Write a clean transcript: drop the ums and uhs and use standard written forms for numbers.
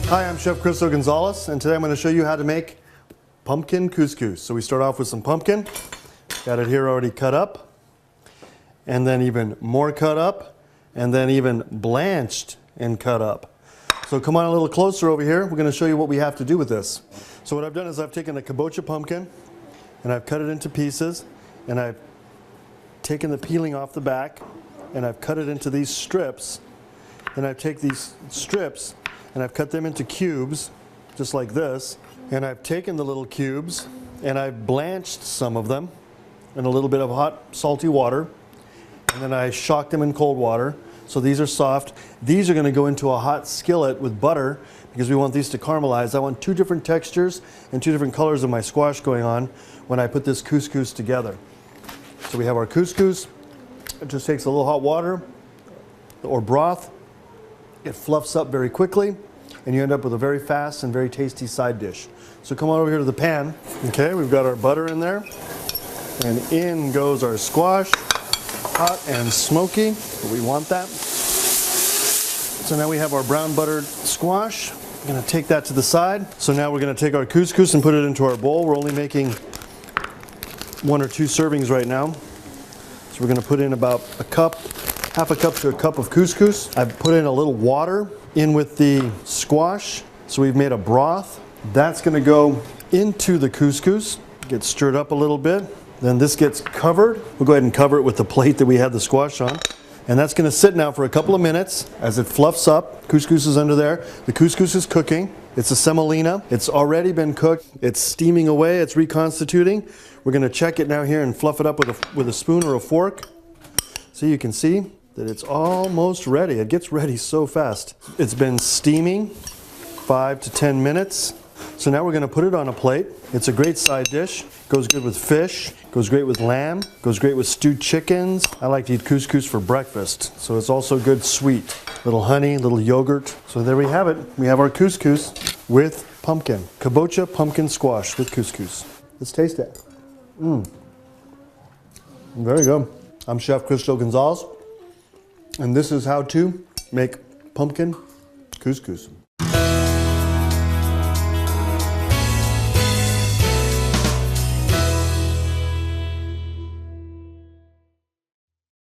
Hi, I'm Chef Risotto Gonzalez, and today I'm going to show you how to make pumpkin couscous. So we start off with some pumpkin, got it here already cut up, and then even more cut up, and then even blanched and cut up. So come on a little closer over here, we're going to show you what we have to do with this. So what I've done is I've taken a kabocha pumpkin, and I've cut it into pieces, and I've taken the peeling off the back, and I've cut it into these strips. Then I take these strips and I've cut them into cubes, just like this. And I've taken the little cubes and I've blanched some of them in a little bit of hot, salty water. And then I shocked them in cold water. So these are soft. These are going to go into a hot skillet with butter because we want these to caramelize. I want two different textures and two different colors of my squash going on when I put this couscous together. So we have our couscous. It just takes a little hot water or broth. It fluffs up very quickly, and you end up with a very fast and very tasty side dish. So come on over here to the pan. Okay, we've got our butter in there, and in goes our squash, hot and smoky. We want that. So now we have our brown buttered squash. I'm going to take that to the side. So now we're going to take our couscous and put it into our bowl. We're only making 1 or 2 servings right now. So we're going to put in about a cup, half a cup to a cup of couscous. I've put in a little water in with the squash. So we've made a broth. That's going to go into the couscous, get stirred up a little bit. Then this gets covered. We'll go ahead and cover it with the plate that we had the squash on. And that's going to sit now for a couple of minutes as it fluffs up. Couscous is under there. The couscous is cooking. It's a semolina. It's already been cooked. It's steaming away. It's reconstituting. We're going to check it now here and fluff it up with a spoon or a fork. So you can see that it's almost ready. It gets ready so fast. It's been steaming 5 to 10 minutes. So now we're going to put it on a plate. It's a great side dish. Goes good with fish. Goes great with lamb. Goes great with stewed chickens. I like to eat couscous for breakfast. So it's also good sweet. Little honey, little yogurt. So there we have it. We have our couscous with pumpkin. Kabocha pumpkin squash with couscous. Let's taste it. Very good. I'm Chef Risotto Gonzalez. And this is how to make pumpkin couscous.